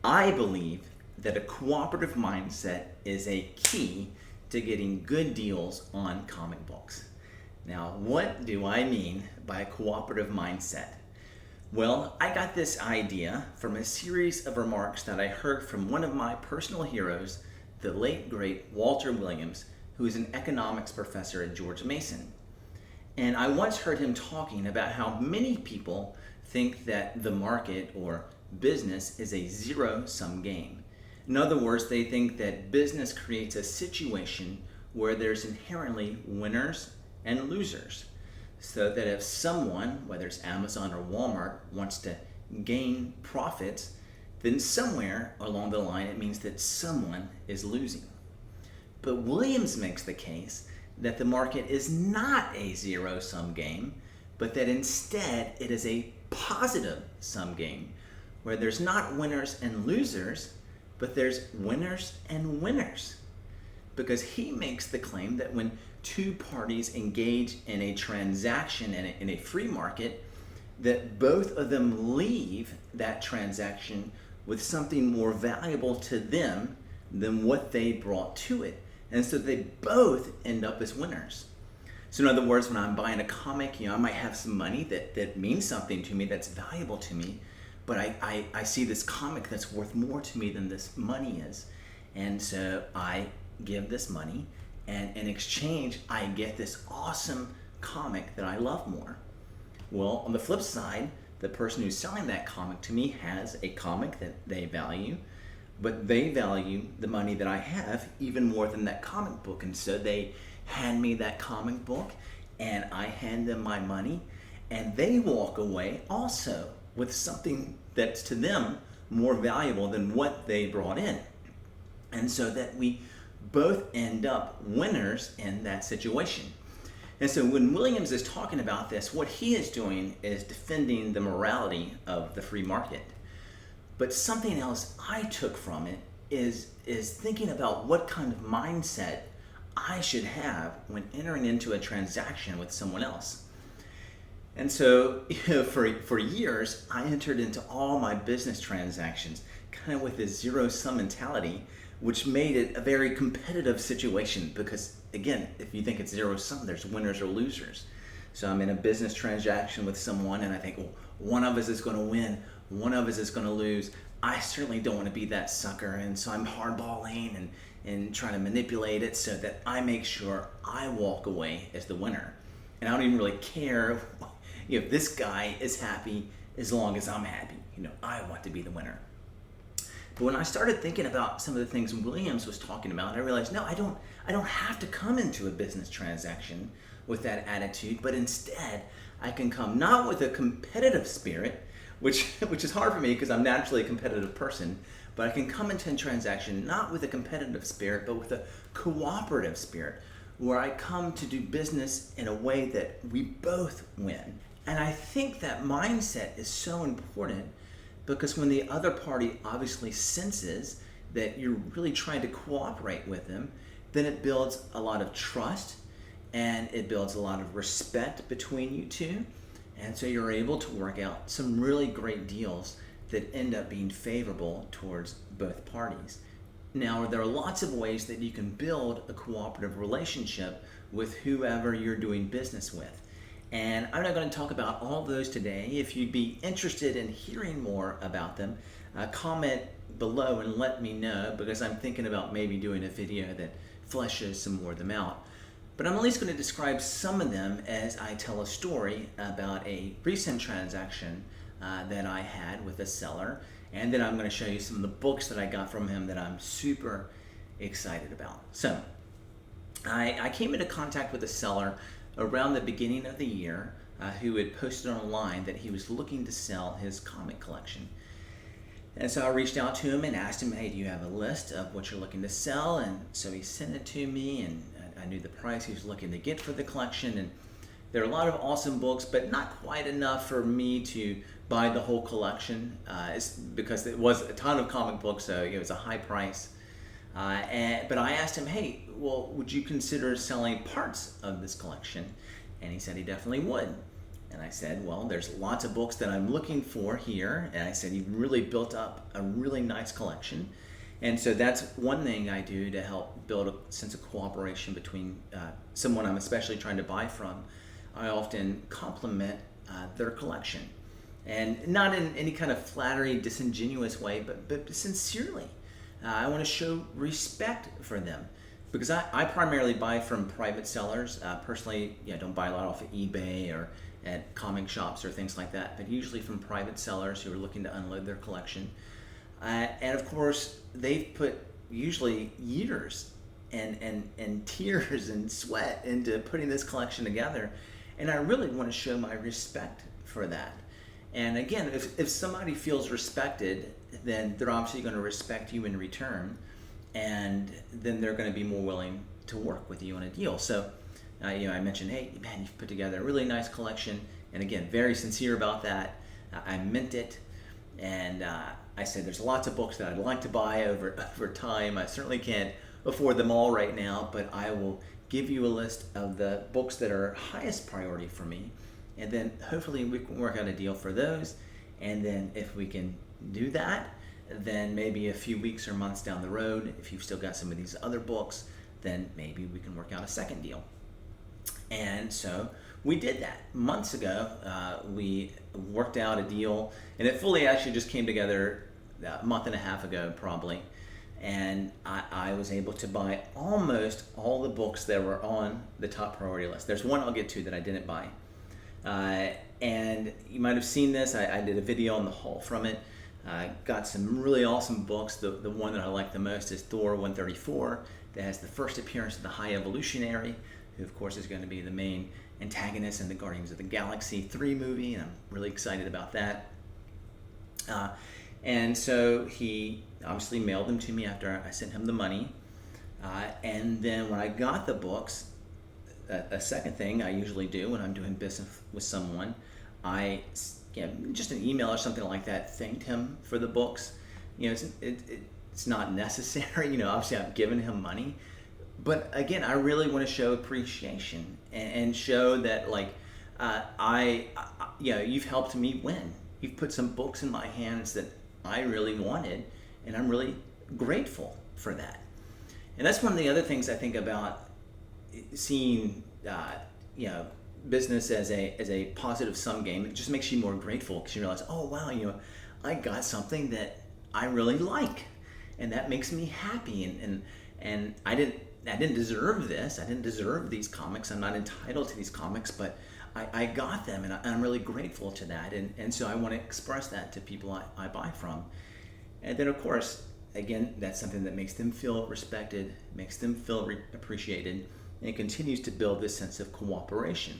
I believe that a cooperative mindset is a key to getting good deals on comic books. Now, what do I mean by a cooperative mindset? Well, I got this idea from a series of remarks that I heard from one of my personal heroes, the late great Walter Williams, who is an economics professor at George Mason. And I once heard him talking about how many people think that the market or business is a zero-sum game. In other words, they think that business creates a situation where there's inherently winners and losers. So that if someone, whether it's Amazon or Walmart, wants to gain profits, then somewhere along the line it means that someone is losing. But Williams makes the case that the market is not a zero-sum game, but that instead it is a positive sum game where there's not winners and losers, but there's winners and winners. Because he makes the claim that when two parties engage in a transaction in a free market, that both of them leave that transaction with something more valuable to them than what they brought to it. And so they both end up as winners. So in other words, when I'm buying a comic, I might have some money that means something to me, that's valuable to me, but I see this comic that's worth more to me than this money is. And so I give this money, and in exchange, I get this awesome comic that I love more. Well, on the flip side, the person who's selling that comic to me has a comic that they value, but they value the money that I have even more than that comic book. And so they hand me that comic book, and I hand them my money, and they walk away also with something that's to them more valuable than what they brought in. And so that we both end up winners in that situation. And so when Williams is talking about this, what he is doing is defending the morality of the free market. But something else I took from it is thinking about what kind of mindset I should have when entering into a transaction with someone else. And so for years, I entered into all my business transactions kind of with this zero-sum mentality, which made it a very competitive situation because, again, if you think it's zero-sum, there's winners or losers. So I'm in a business transaction with someone and I think, well, one of us is going to win, one of us is going to lose. I certainly don't want to be that sucker, and so I'm hardballing and trying to manipulate it so that I make sure I walk away as the winner. And I don't even really care if this guy is happy as long as I'm happy. I want to be the winner. But when I started thinking about some of the things Williams was talking about, I realized, no, I don't have to come into a business transaction with that attitude, but instead I can come not with a competitive spirit, which is hard for me because I'm naturally a competitive person, but I can come into a transaction not with a competitive spirit, but with a cooperative spirit, where I come to do business in a way that we both win. And I think that mindset is so important because when the other party obviously senses that you're really trying to cooperate with them, then it builds a lot of trust and it builds a lot of respect between you two. And so you're able to work out some really great deals that end up being favorable towards both parties. Now, there are lots of ways that you can build a cooperative relationship with whoever you're doing business with. And I'm not going to talk about all those today. If you'd be interested in hearing more about them, comment below and let me know, because I'm thinking about maybe doing a video that fleshes some more of them out. But I'm at least going to describe some of them as I tell a story about a recent transaction that I had with a seller, and then I'm going to show you some of the books that I got from him that I'm super excited about. So I came into contact with a seller around the beginning of the year who had posted online that he was looking to sell his comic collection. And so I reached out to him and asked him, hey, do you have a list of what you're looking to sell? And so he sent it to me, and I knew the price he was looking to get for the collection. And there are a lot of awesome books, but not quite enough for me to buy the whole collection because it was a ton of comic books, so it was a high price. But I asked him, hey, well, would you consider selling parts of this collection? And he said he definitely would. And I said, well, there's lots of books that I'm looking for here. And I said, you've really built up a really nice collection. And so that's one thing I do to help build a sense of cooperation between someone I'm especially trying to buy from. I often compliment their collection. And not in any kind of flattery, disingenuous way, but sincerely. I want to show respect for them. Because I primarily buy from private sellers. Personally, don't buy a lot off of eBay or at comic shops or things like that, but usually from private sellers who are looking to unload their collection. And of course, they've put usually years and tears and sweat into putting this collection together. And I really want to show my respect for that. And again, if somebody feels respected, then they're obviously going to respect you in return. And then they're going to be more willing to work with you on a deal. So, I mentioned, hey, man, you've put together a really nice collection. And again, very sincere about that. I meant it. And I said, there's lots of books that I'd like to buy over time. I certainly can't afford them all right now, but I will give you a list of the books that are highest priority for me. And then hopefully we can work out a deal for those. And then if we can do that, then maybe a few weeks or months down the road, if you've still got some of these other books, then maybe we can work out a second deal. And so we did that. Months ago, we worked out a deal, and it fully actually just came together a month and a half ago probably. And I was able to buy almost all the books that were on the top priority list. There's one I'll get to that I didn't buy. And you might have seen this. I did a video on the haul from it. Got some really awesome books. The one that I like the most is Thor 134. That has the first appearance of the High Evolutionary, who of course is going to be the main antagonist in the Guardians of the Galaxy 3 movie, and I'm really excited about that. And so he obviously mailed them to me after I sent him the money. And then when I got the books, a second thing I usually do when I'm doing business with someone, just an email or something like that, thanked him for the books. It's not necessary. Obviously I've given him money, but again, I really want to show appreciation and show that you've helped me win. You've put some books in my hands that I really wanted, and I'm really grateful for that. And that's one of the other things I think about seeing, business as a positive sum game. It just makes you more grateful because you realize, oh wow, I got something that I really like, and that makes me happy. And I didn't deserve this. I didn't deserve these comics. I'm not entitled to these comics, but I got them, and I'm really grateful to that. And so I want to express that to people I buy from. And then of course, again, that's something that makes them feel respected, makes them feel appreciated, and it continues to build this sense of cooperation.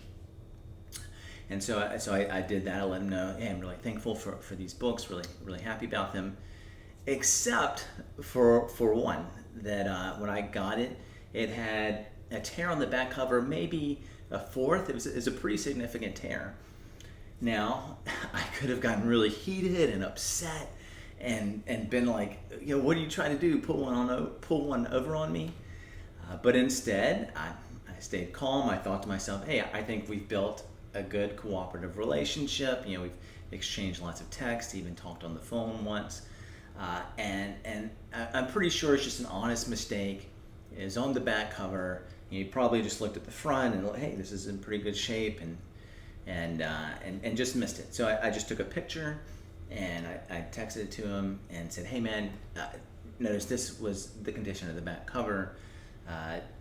And so I did that. I let them know, hey, I'm really thankful for these books, really, really happy about them, except for one, that when I got it, it had a tear on the back cover, maybe a fourth. It was a pretty significant tear. Now, I could have gotten really heated and upset and been like, what are you trying to do? Pull one over on me? But instead, I stayed calm. I thought to myself, hey, I think we've built a good cooperative relationship. We've exchanged lots of texts, even talked on the phone once. And I'm pretty sure it's just an honest mistake. It's on the back cover. You probably just looked at the front and, hey, this is in pretty good shape, and just missed it. So I just took a picture and I texted it to him and said, hey man, notice this was the condition of the back cover.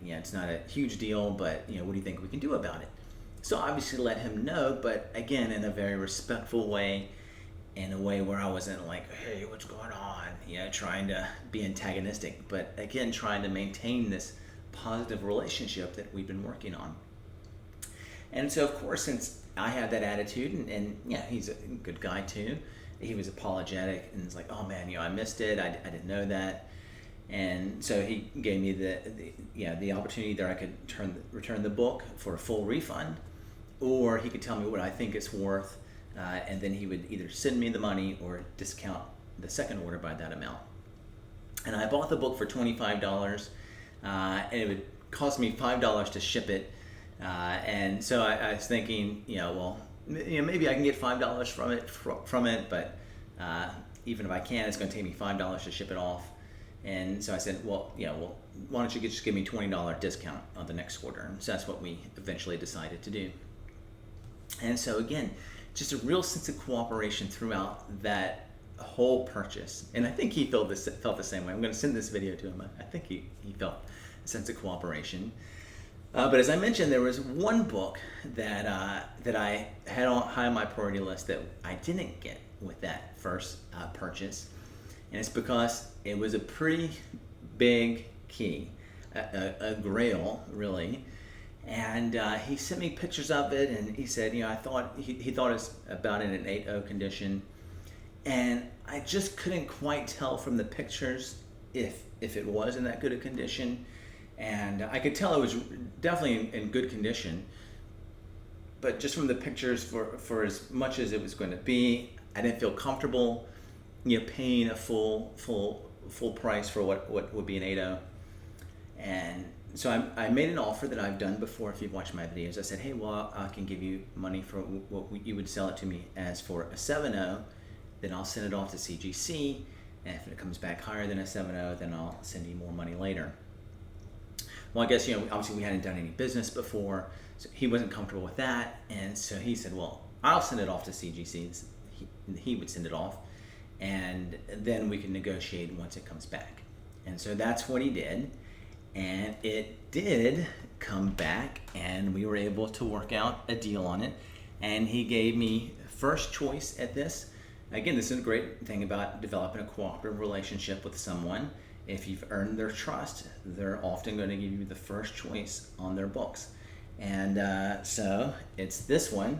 It's not a huge deal, but what do you think we can do about it? So obviously let him know, but again, in a very respectful way, in a way where I wasn't like, hey, what's going on? Trying to be antagonistic, but again, trying to maintain this positive relationship that we've been working on. And so of course, since I had that attitude, and he's a good guy too, he was apologetic and was like, oh man, I missed it. I didn't know that. And so he gave me the opportunity that I could return the book for a full refund, or he could tell me what I think it's worth, and then he would either send me the money or discount the second order by that amount. And I bought the book for $25, and it would cost me $5 to ship it. And so I was thinking, maybe I can get $5 from it, but even if I can, it's going to take me $5 to ship it off. And so I said, well, why don't you just give me $20 discount on the next order? And so that's what we eventually decided to do. And so again, just a real sense of cooperation throughout that whole purchase. And I think he felt the same way. I'm going to send this video to him. I think he felt a sense of cooperation. But as I mentioned, there was one book that I had high on my priority list that I didn't get with that first purchase. And it's because it was a pretty big key, a grail, really. And he sent me pictures of it, and he said, I thought he thought it was about in an 8.0 condition, and I just couldn't quite tell from the pictures if it was in that good a condition. And I could tell it was definitely in good condition, but just from the pictures, for as much as it was going to be, I didn't feel comfortable, paying a full price for what would be an 8.0. And so I made an offer that I've done before. If you've watched my videos, I said, hey, well, I can give you money for what you would sell it to me as for a 7.0, then I'll send it off to CGC, and if it comes back higher than a 7.0, then I'll send you more money later. Well, I guess, obviously we hadn't done any business before, so he wasn't comfortable with that, and so he said, well, I'll send it off to CGC. He would send it off, and then we can negotiate once it comes back. And so that's what he did. And it did come back, and we were able to work out a deal on it. And he gave me first choice at this. Again, this is a great thing about developing a cooperative relationship with someone. If you've earned their trust, they're often going to give you the first choice on their books. And so it's this one,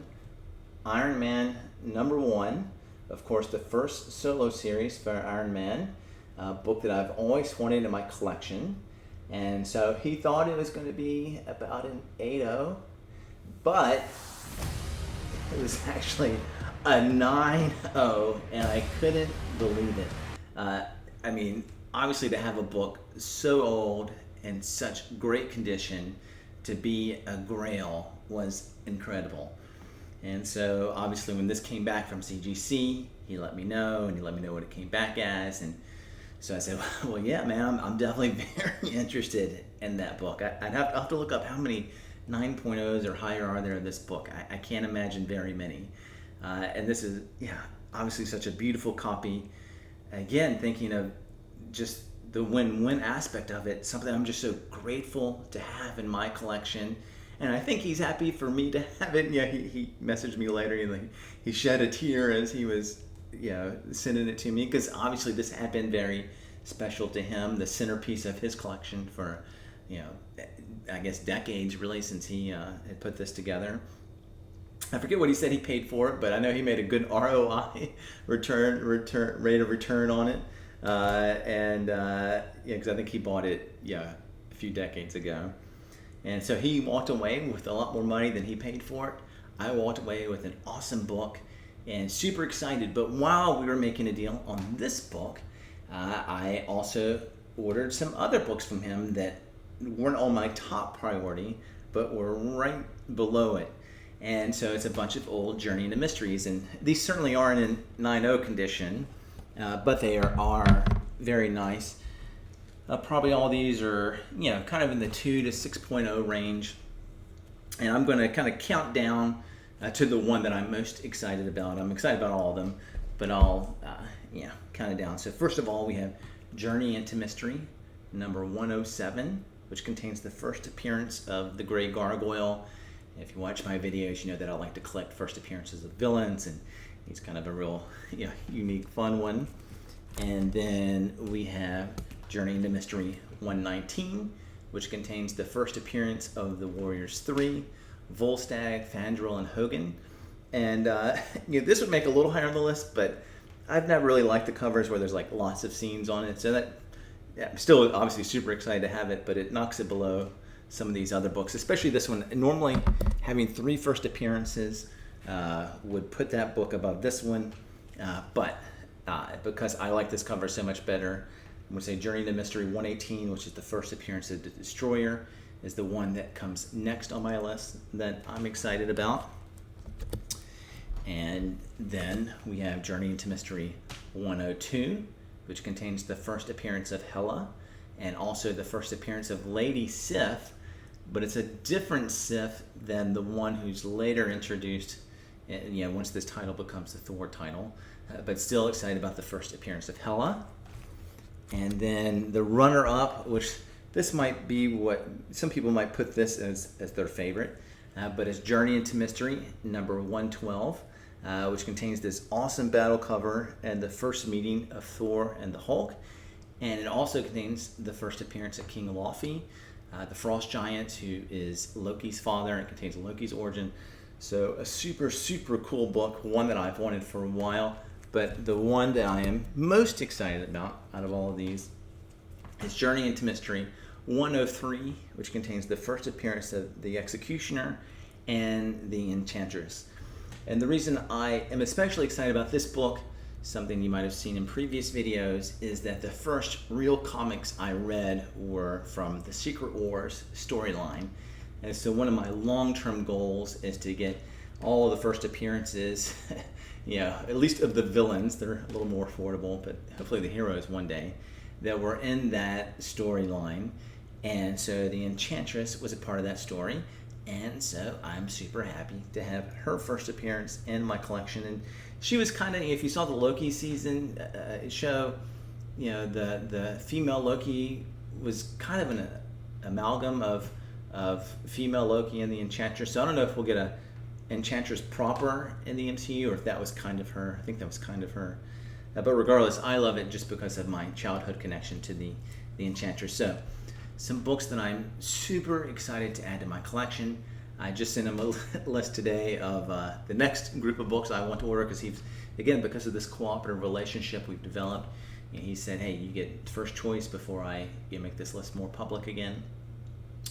Iron Man #1. Of course, the first solo series for Iron Man, a book that I've always wanted in my collection. And so he thought it was going to be about an 8.0, but it was actually a 9.0, and I couldn't believe it. I mean, obviously to have a book so old and such great condition to be a grail was incredible. And so obviously when this came back from CGC, he let me know, and he let me know what it came back as. And so I said, well, yeah, man, I'm definitely very interested in that book. I'll have to look up how many 9.0s or higher are there in this book. I can't imagine very many. And this is, obviously such a beautiful copy. Again, thinking of just the win-win aspect of it, something I'm just so grateful to have in my collection. And I think he's happy for me to have it. He messaged me later, and he shed a tear as he was sending it to me, because obviously this had been very special to him, the centerpiece of his collection for, I guess decades really, since he had put this together. I forget what he said he paid for it, but I know he made a good ROI, rate of return on it, because I think he bought it a few decades ago. And so he walked away with a lot more money than he paid for it. I walked away with an awesome book and super excited. But while we were making a deal on this book, I also ordered some other books from him that weren't on my top priority, but were right below it. And so it's a bunch of old Journey into Mysteries. And these certainly aren't in 9.0 condition, but they are very nice. Probably all these are, kind of in the 2 to 6.0 range. And I'm going to kind of count down to the one that I'm most excited about. I'm excited about all of them, but I'll, count it down. So first of all, we have Journey into Mystery, number 107, which contains the first appearance of the Gray Gargoyle. If you watch my videos, you know that I like to collect first appearances of villains, and he's kind of a real, unique, fun one. And then we have Journey into Mystery 119, which contains the first appearance of the Warriors 3, Volstagg, Fandral, and Hogan. And this would make a little higher on the list, but I've never really liked the covers where there's lots of scenes on it. So that, I'm still obviously super excited to have it, but it knocks it below some of these other books, especially this one. Normally having 3 first appearances would put that book above this one, but because I like this cover so much better, I'm going to say Journey into Mystery 118, which is the first appearance of the Destroyer, is the one that comes next on my list that I'm excited about. And then we have Journey into Mystery 102, which contains the first appearance of Hela and also the first appearance of Lady Sif, but it's a different Sif than the one who's later introduced, once this title becomes the Thor title. But still excited about the first appearance of Hela. And then the runner-up, which this might be what some people might put this as their favorite, but it's Journey into Mystery number 112, which contains this awesome battle cover and the first meeting of Thor and the Hulk. And it also contains the first appearance of King Laufey, the Frost Giant, who is Loki's father, and it contains Loki's origin. So a super, super cool book, one that I've wanted for a while, but the one that I am most excited about out of all of these is Journey into Mystery 103, which contains the first appearance of the Executioner and the Enchantress. And the reason I am especially excited about this book, something you might have seen in previous videos, is that the first real comics I read were from the Secret Wars storyline. And so one of my long-term goals is to get all of the first appearances, at least of the villains. They're a little more affordable, but hopefully the heroes one day, that were in that storyline. And so the Enchantress was a part of that story. And so I'm super happy to have her first appearance in my collection. And she was kind of, if you saw the Loki season show, the female Loki was kind of an amalgam of female Loki and the Enchantress. So I don't know if we'll get a Enchantress proper in the MCU or if that was kind of her. I think that was kind of her. But regardless, I love it just because of my childhood connection to the Enchantress. So some books that I'm super excited to add to my collection. I just sent him a list today of the next group of books I want to order because of this cooperative relationship we've developed. He said, hey, you get first choice before I make this list more public again.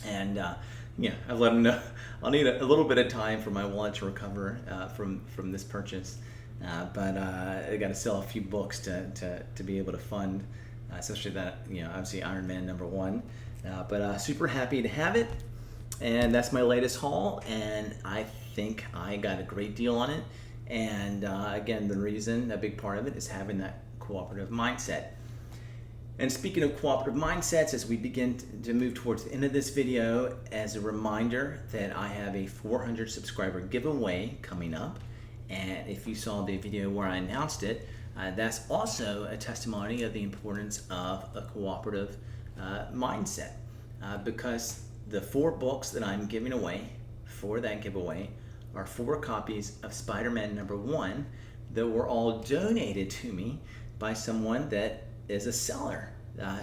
And I've let him know I'll need a little bit of time for my wallet to recover from this purchase. But I got to sell a few books to be able to fund, especially that, obviously Iron Man #1. But super happy to have it. And that's my latest haul. And I think I got a great deal on it. And again, a big part of it is having that cooperative mindset. And speaking of cooperative mindsets, as we begin to move towards the end of this video, as a reminder that I have a 400 subscriber giveaway coming up. And if you saw the video where I announced it, that's also a testimony of the importance of a cooperative mindset. Because the 4 books that I'm giving away for that giveaway are 4 copies of Spider-Man #1 that were all donated to me by someone that is a seller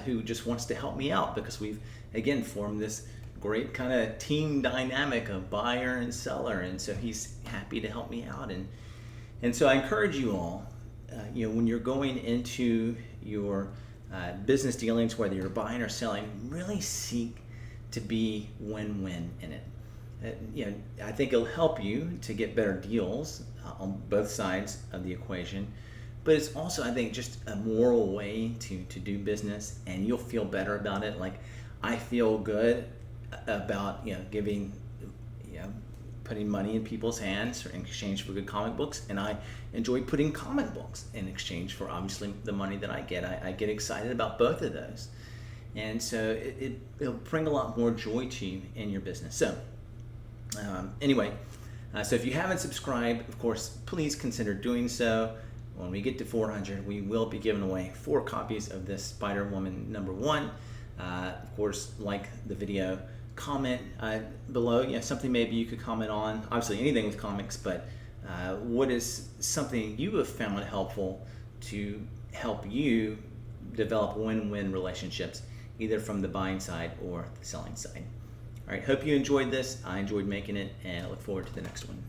who just wants to help me out, because we've, again, formed this great kind of team dynamic of buyer and seller, and so he's happy to help me out. And so I encourage you all, when you're going into your business dealings, whether you're buying or selling, really seek to be win-win in it. I think it'll help you to get better deals on both sides of the equation, but it's also, I think, just a moral way to do business, and you'll feel better about it. Like, I feel good about putting money in people's hands in exchange for good comic books, and I enjoy putting comic books in exchange for, obviously, the money that I get. I get excited about both of those, and so it'll bring a lot more joy to you in your business. So anyway, so if you haven't subscribed, of course, please consider doing so. When we get to 400, we will be giving away 4 copies of this Spider-Woman #1. Of course, like the video, comment below, something maybe you could comment on. Obviously, anything with comics, but what is something you have found helpful to help you develop win-win relationships, either from the buying side or the selling side. All right, hope you enjoyed this. I enjoyed making it, and I look forward to the next one.